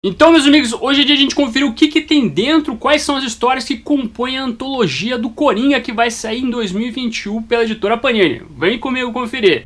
Então, meus amigos, hoje é dia de a gente conferir o que tem dentro, quais são as histórias que compõem a antologia do Coringa que vai sair em 2021 pela editora Panini. Vem comigo conferir.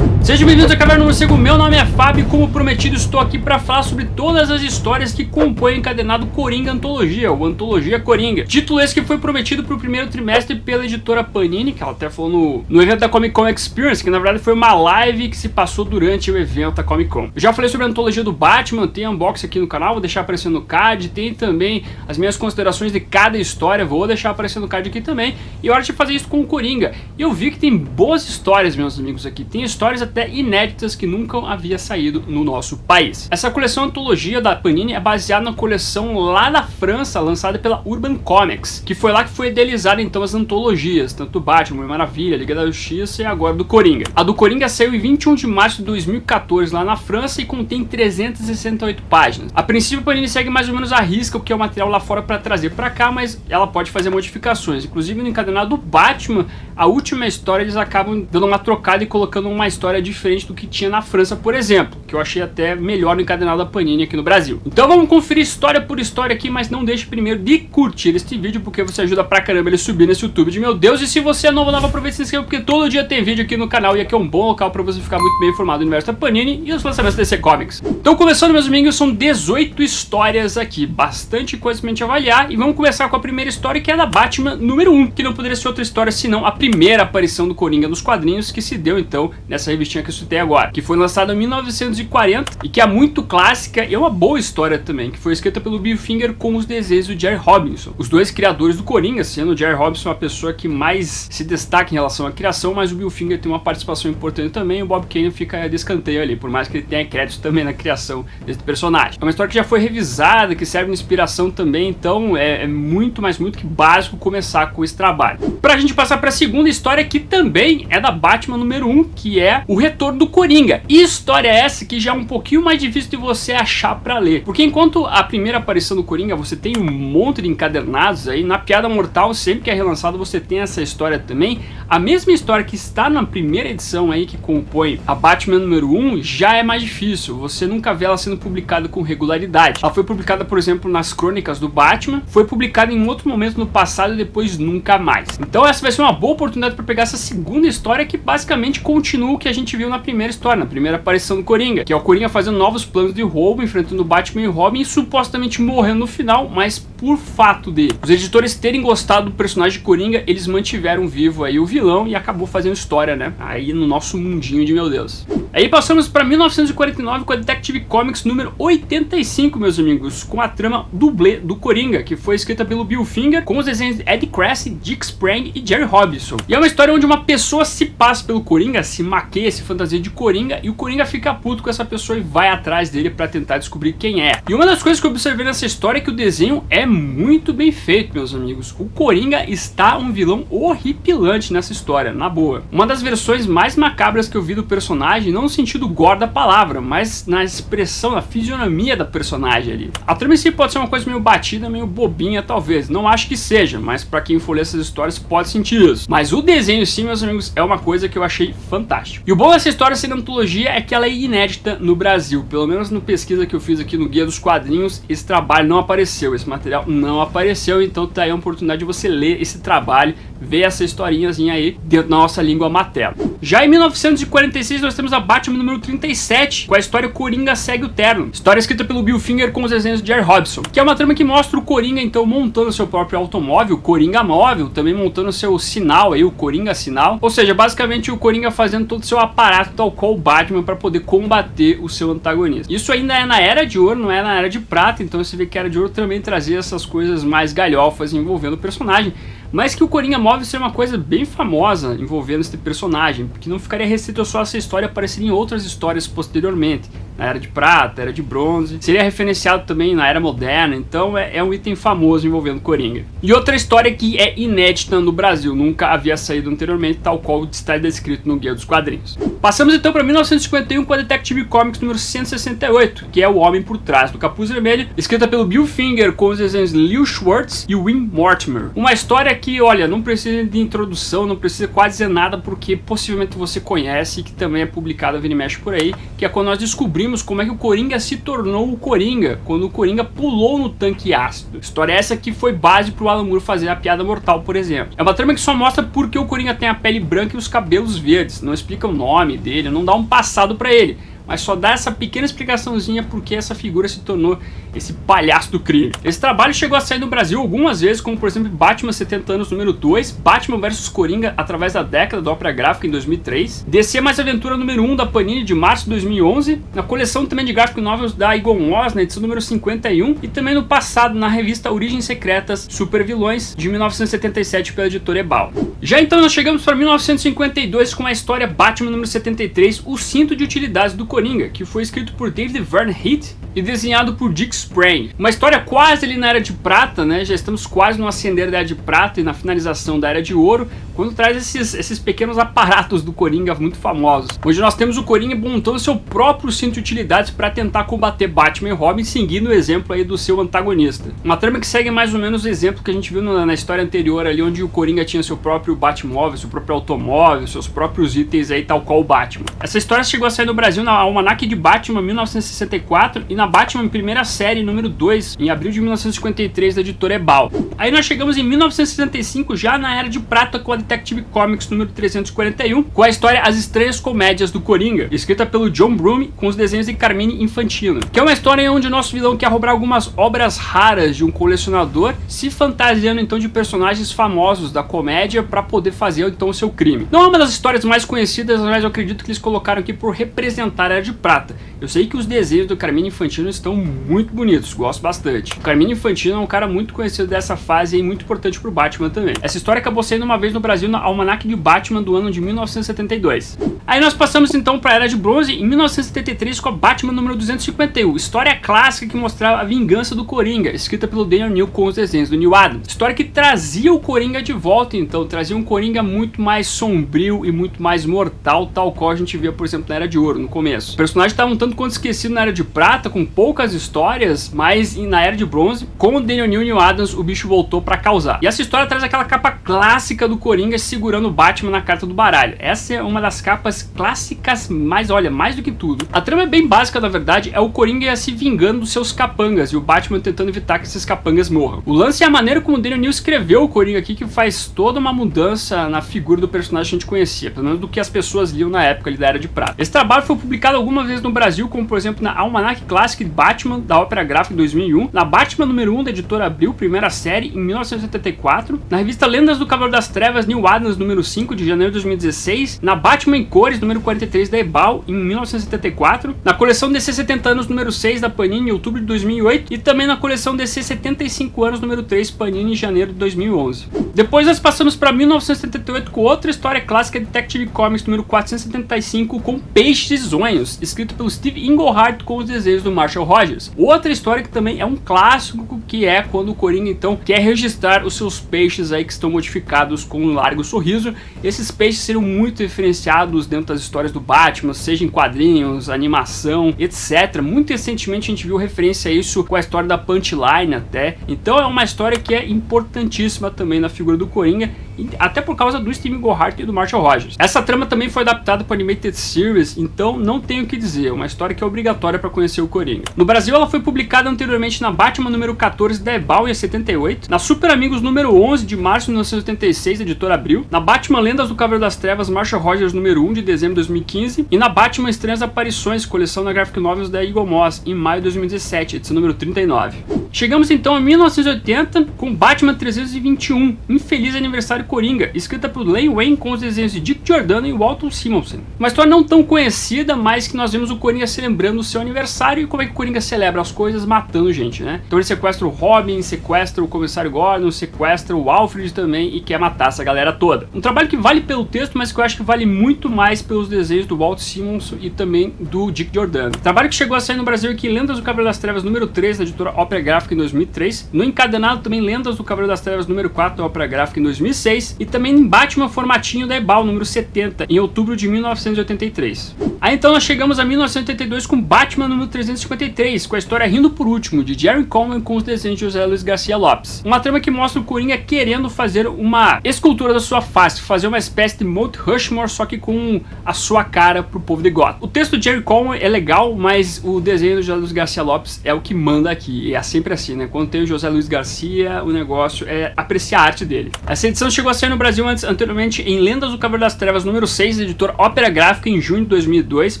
Sejam bem-vindos ao Caverna do Morcego, meu nome é Fábio e como prometido estou aqui para falar sobre todas as histórias que compõem o encadenado Coringa Antologia, ou Antologia Coringa. Título esse que foi prometido para o primeiro trimestre pela editora Panini, que ela até falou no evento da Comic Con Experience, que na verdade foi uma live que se passou durante o evento da Comic Con. Eu já falei sobre a antologia do Batman, tem unboxing aqui no canal, vou deixar aparecendo no card, tem também as minhas considerações de cada história, vou deixar aparecendo no card aqui também, e hora de fazer isso com o Coringa. E eu vi que tem boas histórias, meus amigos, aqui, tem histórias até inéditas que nunca havia saído no nosso país. Essa coleção antologia da Panini é baseada na coleção lá da França, lançada pela Urban Comics, que foi lá que foi idealizada então as antologias, tanto do Batman, Mulher Maravilha, Liga da Justiça e agora do Coringa. A do Coringa saiu em 21 de março de 2014 lá na França e contém 368 páginas. A princípio a Panini segue mais ou menos a risca o que é o material lá fora para trazer para cá, mas ela pode fazer modificações. Inclusive no encadenado do Batman, a última história eles acabam dando uma trocada e colocando uma história diferente do que tinha na França, por exemplo, que eu achei até melhor no encadenado da Panini aqui no Brasil. Então vamos conferir história por história aqui, mas não deixe primeiro de curtir este vídeo, porque você ajuda pra caramba ele subir nesse YouTube de meu Deus. E se você é novo, aproveita e se inscreva, porque todo dia tem vídeo aqui no canal e aqui é um bom local pra você ficar muito bem informado do universo da Panini e os lançamentos da DC Comics. Então começando, meus amigos, são 18 histórias aqui, bastante coisa pra gente avaliar, e vamos começar com a primeira história, que é da Batman número 1, que não poderia ser outra história senão a primeira aparição do Coringa nos quadrinhos, que se deu então nessa revistinha que eu citei agora, que foi lançada em 1940 e que é muito clássica e é uma boa história também, que foi escrita pelo Bill Finger com os desenhos do Jerry Robinson, os dois criadores do Coringa, sendo o Jerry Robinson a pessoa que mais se destaca em relação à criação, mas o Bill Finger tem uma participação importante também, e o Bob Kane fica de escanteio ali, por mais que ele tenha crédito também na criação desse personagem. É uma história que já foi revisada, que serve de inspiração também, então é muito, mas muito que básico começar com esse trabalho. Pra gente passar pra segunda história, que também é da Batman número 1, que é o Retorno do Coringa. E história é essa que já é um pouquinho mais difícil de você achar pra ler, porque enquanto a primeira aparição do Coringa você tem um monte de encadernados aí, na Piada Mortal sempre que é relançado você tem essa história também. A mesma história que está na primeira edição aí, que compõe a Batman número 1, já é mais difícil, você nunca vê ela sendo publicada com regularidade. Ela foi publicada, por exemplo, nas Crônicas do Batman, foi publicada em outro momento no passado e depois nunca mais. Então essa vai ser uma boa oportunidade para pegar essa segunda história, que basicamente continua o que a gente viu na primeira história, na primeira aparição do Coringa, que é o Coringa fazendo novos planos de roubo, enfrentando o Batman e Robin e supostamente morrendo no final, mas por fato de os editores terem gostado do personagem de Coringa, eles mantiveram vivo aí o vilão e acabou fazendo história, né, aí no nosso mundinho de meu Deus. Aí passamos para 1949 com a Detective Comics número 85, meus amigos, com a trama dublê do Coringa, que foi escrita pelo Bill Finger, com os desenhos de Ed Crest, Dick Sprang e Jerry Robinson. E é uma história onde uma pessoa se passa pelo Coringa, se maqueia, se fantasia de Coringa, e o Coringa fica puto com essa pessoa e vai atrás dele para tentar descobrir quem é. E uma das coisas que eu observei nessa história é que o desenho é muito bem feito, meus amigos. O Coringa está um vilão horripilante nessa história, na boa. Uma das versões mais macabras que eu vi do personagem, não no sentido gore da palavra, mas na expressão, na fisionomia da personagem ali. A trama em si pode ser uma coisa meio batida, meio bobinha talvez, não acho que seja, mas para quem for ler essas histórias pode sentir isso. Mas o desenho em si, meus amigos, é uma coisa que eu achei fantástico. E o bom dessa história sendo antologia é que ela é inédita no Brasil, pelo menos no pesquisa que eu fiz aqui no Guia dos Quadrinhos, esse trabalho não apareceu, esse material não apareceu, então tá aí a oportunidade de você ler esse trabalho, ver essa historinhazinha aí dentro da nossa língua materna. Já em 1946 nós temos a Batman número 37, com a história Coringa Segue o Terno, história escrita pelo Bill Finger com os desenhos de Jerry Robinson, que é uma trama que mostra o Coringa então montando seu próprio automóvel, Coringa Móvel, também montando seu sinal aí, o Coringa Sinal, ou seja, basicamente o Coringa fazendo todo o seu aparato tal qual o Batman para poder combater o seu antagonista. Isso ainda é na Era de Ouro, não é na Era de Prata, então você vê que a Era de Ouro também trazia essas coisas mais galhofas envolvendo o personagem, mas que o Coringa Móvel seria uma coisa bem famosa envolvendo esse personagem, porque não ficaria restrito só a essa história, apareceria em outras histórias posteriormente, na Era de Prata, Era de Bronze, seria referenciado também na Era Moderna, então é um item famoso envolvendo Coringa. E outra história que é inédita no Brasil, nunca havia saído anteriormente, tal qual está descrito no Guia dos Quadrinhos. Passamos então para 1951 com a Detective Comics número 168, que é O Homem por Trás do Capuz Vermelho, escrita pelo Bill Finger com os desenhos Leo Schwartz e Win Mortimer. Uma história que, olha, não precisa de introdução, não precisa quase dizer nada, porque possivelmente você conhece, que também é publicada vira e mexe por aí, que é quando nós descobrimos descobrimos como é que o Coringa se tornou o Coringa, quando o Coringa pulou no tanque ácido. História essa que foi base pro Alan Moore fazer a Piada Mortal, por exemplo. É uma trama que só mostra porque o Coringa tem a pele branca e os cabelos verdes, não explica o nome dele, não dá um passado pra ele, mas só dá essa pequena explicaçãozinha porque essa figura se tornou esse palhaço do crime. Esse trabalho chegou a sair no Brasil algumas vezes, como por exemplo Batman 70 anos número 2, Batman vs Coringa através da década da ópera gráfica em 2003, DC Mais Aventura número 1 da Panini de março de 2011, na coleção também de graphic novels da Egon Oz, na edição número 51, e também no passado na revista Origens Secretas Super Vilões de 1977 pela editora Ebal. Já então nós chegamos para 1952 com a história Batman número 73, O Cinto de Utilidades do Coringa, que foi escrito por David Verne e desenhado por Dick Sprang. Uma história quase ali na Era de Prata, né? Já estamos quase no ascender da Era de Prata e na finalização da Era de Ouro, quando traz esses pequenos aparatos do Coringa muito famosos. Hoje nós temos o Coringa montando seu próprio cinto de utilidades para tentar combater Batman e Robin, seguindo o exemplo aí do seu antagonista. Uma trama que segue mais ou menos o exemplo que a gente viu na história anterior ali, onde o Coringa tinha seu próprio Batmóvel, seu próprio automóvel, seus próprios itens aí, tal qual o Batman. Essa história chegou a sair no Brasil na Almanac de Batman 1964 e na Batman primeira série número 2 em abril de 1953 da editora Ebal. Aí nós chegamos em 1965 já na Era de Prata com a Detective Comics número 341, com a história As Estranhas Comédias do Coringa, escrita pelo John Broome com os desenhos de Carmine Infantino, que é uma história onde o nosso vilão quer roubar algumas obras raras de um colecionador, se fantasiando então de personagens famosos da comédia para poder fazer então o seu crime. Não é uma das histórias mais conhecidas, mas eu acredito que eles colocaram aqui por representar a Era de Prata. Eu sei que os desenhos do Carmine Infantino estão muito bonitos, gosto bastante. O Carmine Infantino é um cara muito conhecido dessa fase e muito importante pro Batman também. Essa história acabou saindo uma vez no Brasil na Almanac de Batman do ano de 1972. Aí nós passamos então para a Era de Bronze em 1973 com a Batman número 251, história clássica que mostrava a vingança do Coringa, escrita pelo Daniel New com os desenhos do Neil Adams. História que trazia o Coringa de volta, então trazia um Coringa muito mais sombrio e muito mais mortal, tal qual a gente via, por exemplo, na Era de Ouro, no começo. O personagem estava um tanto quanto esquecido na Era de Prata, com poucas histórias, mas na Era de Bronze, com o Daniel New e Neil Adams, o bicho voltou para causar. E essa história traz aquela capa clássica do Coringa segurando o Batman na carta do baralho. Essa é uma das capas clássicas, mas olha, mais do que tudo. A trama é bem básica, na verdade, é o Coringa se vingando dos seus capangas e o Batman tentando evitar que esses capangas morram. O lance é a maneira como o Daniel New escreveu o Coringa aqui, que faz toda uma mudança na figura do personagem que a gente conhecia, pelo menos do que as pessoas liam na época ali da Era de Prata. Esse trabalho foi publicado algumas vezes no Brasil, como por exemplo na Almanac Classic Batman da ópera gráfica em 2001, na Batman número 1 da editora Abril, primeira série, em 1974, na revista Lendas do Cavaleiro das Trevas Neil Adams número 5 de janeiro de 2016, na Batman em cores número 43 da Ebal em 1974, na coleção DC 70 anos número 6 da Panini em outubro de 2008 e também na coleção DC 75 anos número 3 Panini em janeiro de 2011. Depois nós passamos para 1978 com outra história clássica Detective Comics número 475 com Peixes e Sonhos, escrito pelo Steve Englehart com os desenhos do Marshall Rogers. Outra história que também é um clássico, que é quando o Coringa então quer registrar os seus peixes aí que estão modificados com um largo sorriso. Esses peixes seriam muito referenciados dentro das histórias do Batman, seja em quadrinhos, animação, etc. Muito recentemente a gente viu referência a isso com a história da Punchline até. Então é uma história que é importantíssima também na figura do Coringa, até por causa do Steve Englehart e do Marshall Rogers. Essa trama também foi adaptada para Animated Series, então não tenho o que dizer, é uma história que é obrigatória para conhecer o Coringa. No Brasil ela foi publicada anteriormente na Batman número 14 da Ebal em 78, na Super Amigos número 11 de março de 1986, editora Abril, na Batman Lendas do Cavaleiro das Trevas Marshall Rogers número 1 de dezembro de 2015 e na Batman Estranhas Aparições, coleção da Graphic Novels da Eagle Moss, em maio de 2017, edição número 39. Chegamos então a 1980 com Batman 321, Infeliz Aniversário Coringa, escrita por Len Wein com os desenhos de Dick Giordano e Walton Simonson. Uma história não tão conhecida, mas que nós vemos o Coringa celebrando o seu aniversário e como é que o Coringa celebra as coisas matando gente, né? Então ele sequestra o Robin, sequestra o Comissário Gordon, sequestra o Alfred também e quer matar essa galera toda. Um trabalho que vale pelo texto, mas que eu acho que vale muito mais pelos desenhos do Walt Simonson e também do Dick Giordano. Trabalho que chegou a sair no Brasil aqui em Lendas do Cavaleiro das Trevas número 3 da editora Ópera Gráfica gráfica em 2003, no encadenado também Lendas do Cavaleiro das Trevas número 4 da Ópera Gráfica em 2006 e também em Batman formatinho da Ebal número 70 em outubro de 1983. Aí então nós chegamos a 1982 com Batman número 353, com a história Rindo por Último, de Jerry Conway com os desenhos de José Luiz Garcia Lopes. Uma trama que mostra o Coringa querendo fazer uma escultura da sua face, fazer uma espécie de Mount Rushmore, só que com a sua cara pro povo de Gotham. O texto de Jerry Conway é legal, mas o desenho do José Luiz Garcia Lopes é o que manda aqui, e é sempre assim, né? Quando tem o José Luiz Garcia, o negócio é apreciar a arte dele. Essa edição chegou a sair no Brasil anteriormente em Lendas do Cavaleiro das Trevas número 6, da editora Ópera Gráfica, em junho de 2002.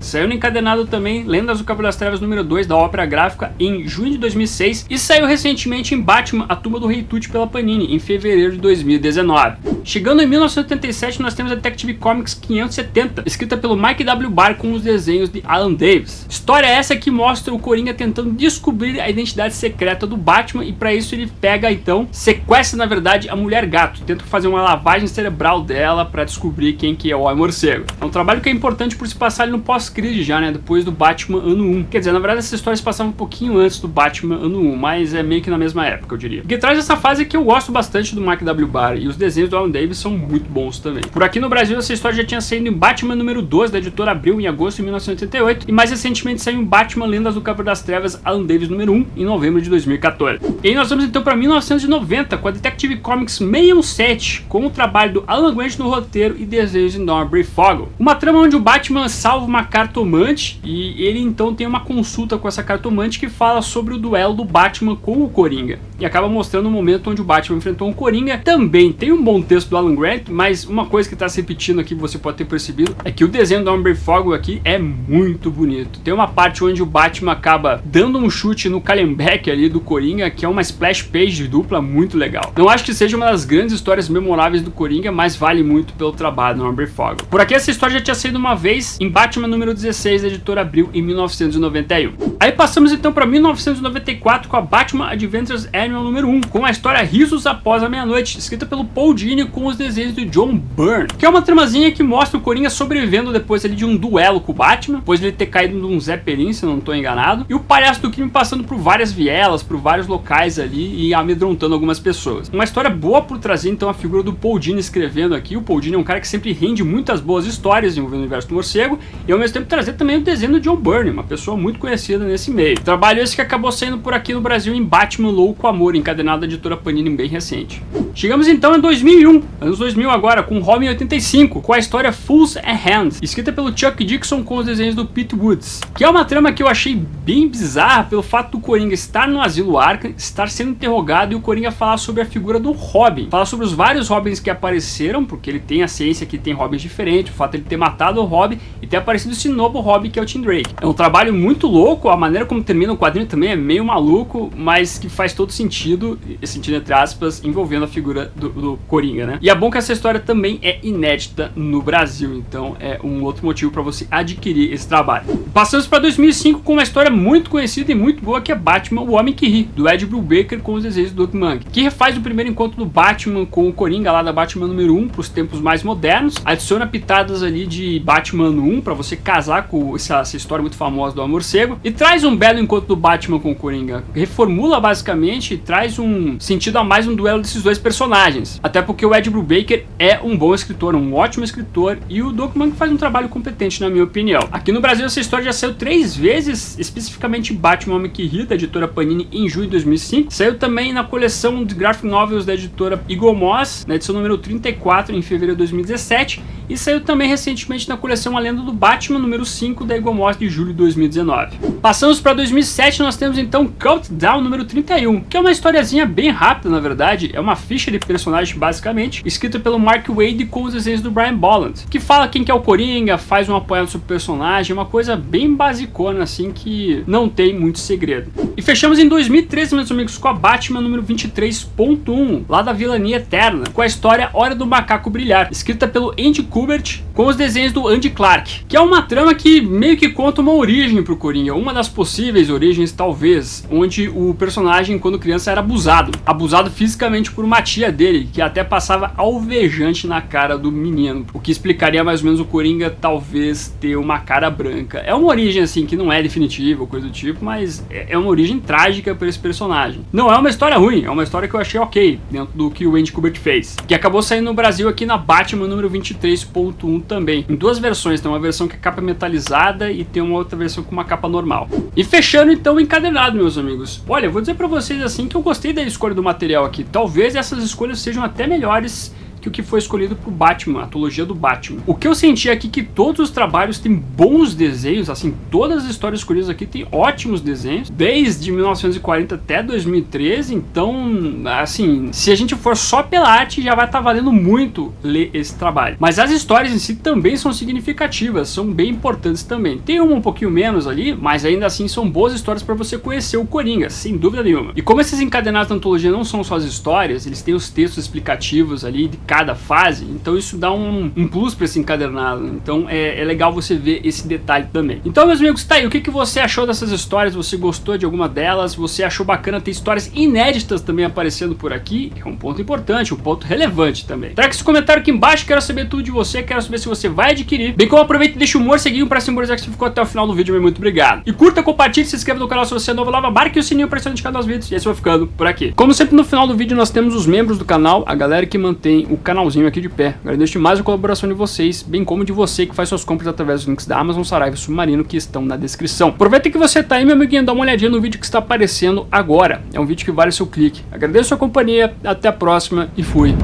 Saiu no encadenado também Lendas do Cavaleiro das Trevas número 2 da Ópera Gráfica em junho de 2006 e saiu recentemente em Batman, A Tumba do Rei Tut pela Panini, em fevereiro de 2019. Chegando em 1977, nós temos a Detective Comics 570, escrita pelo Mike W. Barr com os desenhos de Alan Davis. História essa que mostra o Coringa tentando descobrir a identidade secreta do Batman e para isso ele pega, então, sequestra na verdade a Mulher Gato, tenta fazer uma lavagem cerebral dela para descobrir quem que é o Homem-Morcego. É um trabalho que é importante por se passar ali no pós-crise já, né, depois do Batman ano 1. Quer dizer, na verdade essa história se passava um pouquinho antes do Batman ano 1, mas é meio que na mesma época, eu diria. O que traz essa fase que eu gosto bastante do Mike W. Barr e os desenhos do Alan Davis são muito bons também. Por aqui no Brasil essa história já tinha saído em Batman número 12 da editora Abril em agosto de 1988 e mais recentemente saiu em Batman Lendas do Cavaleiro das Trevas Alan Davis número 1 em novembro de 2014. E aí nós vamos então para 1990 com a Detective Comics 617 com o trabalho do Alan Grant no roteiro e desenhos de Norbury Fogel. Uma trama onde o Batman salva uma cartomante e ele então tem uma consulta com essa cartomante que fala sobre o duelo do Batman com o Coringa e acaba mostrando o momento onde o Batman enfrentou um Coringa. Também tem um bom texto do Alan Grant, mas uma coisa que está se repetindo aqui, você pode ter percebido, é que o desenho do Norbury Fogel aqui é muito bonito. Tem uma parte onde o Batman acaba dando um chute no Callenbeck ali do Coringa, que é uma splash page dupla muito legal. Não acho que seja uma das grandes histórias memoráveis do Coringa, mas vale muito pelo trabalho do Norbury Fogel. Por aqui essa história já tinha saído uma vez em Batman número 16 da editora Abril em 1991. Aí passamos então para 1994 com a Batman Adventures Annual número 1, com a história Risos Após a Meia-Noite, escrita pelo Paul Dini com os desenhos do John Byrne, que é uma tramazinha que mostra o Coringa sobrevivendo depois ali de um duelo com o Batman, depois de ele ter caído num Zeppelin, se eu não estou enganado, e o palhaço do crime passando por várias vielas, por vários locais ali e amedrontando algumas pessoas. Uma história boa por trazer então a figura do Paul Dini escrevendo aqui. O Paul Dini é um cara que sempre rende muitas boas histórias envolvendo o universo do morcego e ao mesmo tempo trazer também o desenho do John Byrne, uma pessoa muito conhecida nesse meio. Trabalho esse que acabou saindo por aqui no Brasil em Batman Louco Amor, encadenado da editora Panini bem recente. Chegamos então em 2001, anos 2000 agora, com Robin 85, com a história Fools and Hands, escrita pelo Chuck Dixon com os desenhos do Pete Woods, que é uma trama que eu achei bem bizarra pelo fato do Coringa estar no asilo Arkham, estar sendo interrogado e o Coringa falar sobre a figura do Robin, falar sobre os vários Robins que apareceram, porque ele tem a ciência que tem Robins diferentes, o fato de ele ter matado o Robin e ter aparecido esse novo Robin que é o Tim Drake. É um trabalho muito louco, a maneira como termina o quadrinho também é meio maluco, mas que faz todo sentido entre aspas, envolvendo a figura do Coringa, né? E é bom que essa história também é inédita no Brasil, então é um outro motivo para você adquirir esse trabalho. Passamos para 2005 com uma história muito conhecida e muito boa que é Batman, o Homem que Ri, do Ed Brubaker com os desenhos do Doug Mahnke, que refaz o primeiro encontro do Batman com o Coringa lá da Batman número 1 para os tempos mais modernos, adiciona pitadas ali de Batman 1 para você casar com essa história muito famosa do Homem-Morcego e traz um belo encontro do Batman com o Coringa, reformula basicamente e traz um sentido a mais um duelo desses dois personagens, até porque o Ed Brubaker é um bom escritor, um ótimo escritor e o Doug Mahnke faz um trabalho competente na minha opinião. Aqui no Brasil essa história já saiu 3 vezes, especificamente Batman Homem que Ri, da editora Panini em junho de 2005, saiu também na coleção de graphic novels da editora Eagle Moss, na edição número 34 em fevereiro de 2017 e saiu também recentemente na coleção A Lenda do Batman número 5 da Eagle Moss de julho de 2019. Passamos para 2007, nós temos então Countdown número 31, que é uma historiazinha bem rápida na verdade, é uma ficha de personagem basicamente, escrita pelo Mark Waid com os desenhos do Brian Bolland, que fala quem que é o Coringa, faz um apoiado sobre o personagem, uma coisa bem basicona assim que não tem muito segredo. E fechamos em 2013, meus amigos, com a Batman número 23.1, lá da Vilania Eterna, com a história Hora do Macaco Brilhar, escrita pelo Andy Kubert com os desenhos do Andy Clark, que é uma trama que meio que conta uma origem pro Coringa, uma das possíveis origens talvez, onde o personagem quando criança era abusado fisicamente por uma tia dele, que até passava alvejante na cara do menino, o que explicaria mais ou menos o Coringa talvez ter uma cara branca. É uma origem assim que não é definitiva ou coisa do tipo, mas é uma origem trágica única por esse personagem. Não é uma história ruim, é uma história que eu achei ok, dentro do que o Andy Kubert fez. Que acabou saindo no Brasil aqui na Batman número 23.1 também. Em duas versões, tem uma versão que é capa metalizada e tem uma outra versão com uma capa normal. E fechando então o encadernado, meus amigos. Olha, eu vou dizer pra vocês assim que eu gostei da escolha do material aqui. Talvez essas escolhas sejam até melhores que o que foi escolhido pro Batman, a antologia do Batman. O que eu senti aqui é que todos os trabalhos têm bons desenhos, assim, todas as histórias escolhidas aqui têm ótimos desenhos, desde 1940 até 2013, então, assim, se a gente for só pela arte, já vai estar valendo muito ler esse trabalho. Mas as histórias em si também são significativas, são bem importantes também. Tem uma um pouquinho menos ali, mas ainda assim são boas histórias para você conhecer o Coringa, sem dúvida nenhuma. E como esses encadenados da antologia não são só as histórias, eles têm os textos explicativos ali de cada fase, então isso dá um plus para esse encadernado. Então é legal você ver esse detalhe também. Então, meus amigos, tá aí, o que você achou dessas histórias? Você gostou de alguma delas? Você achou bacana ter histórias inéditas também aparecendo por aqui? É um ponto importante, um ponto relevante também. Traga esse comentário aqui embaixo, quero saber tudo de você, quero saber se você vai adquirir, bem como aproveita e deixa o morceguinho para simbolizar que você ficou até o final do vídeo, muito obrigado. E curta, compartilhe, se inscreva no canal se você é novo, lava, marque o sininho para ser notificado nos vídeos, e assim eu vou ficando por aqui. Como sempre, no final do vídeo nós temos os membros do canal, a galera que mantém o canalzinho aqui de pé. Agradeço demais a colaboração de vocês, bem como de você que faz suas compras através dos links da Amazon, Saraiva e Submarino que estão na descrição. Aproveita que você tá aí, meu amiguinho, dá uma olhadinha no vídeo que está aparecendo agora. É um vídeo que vale o seu clique. Agradeço a sua companhia, até a próxima e fui.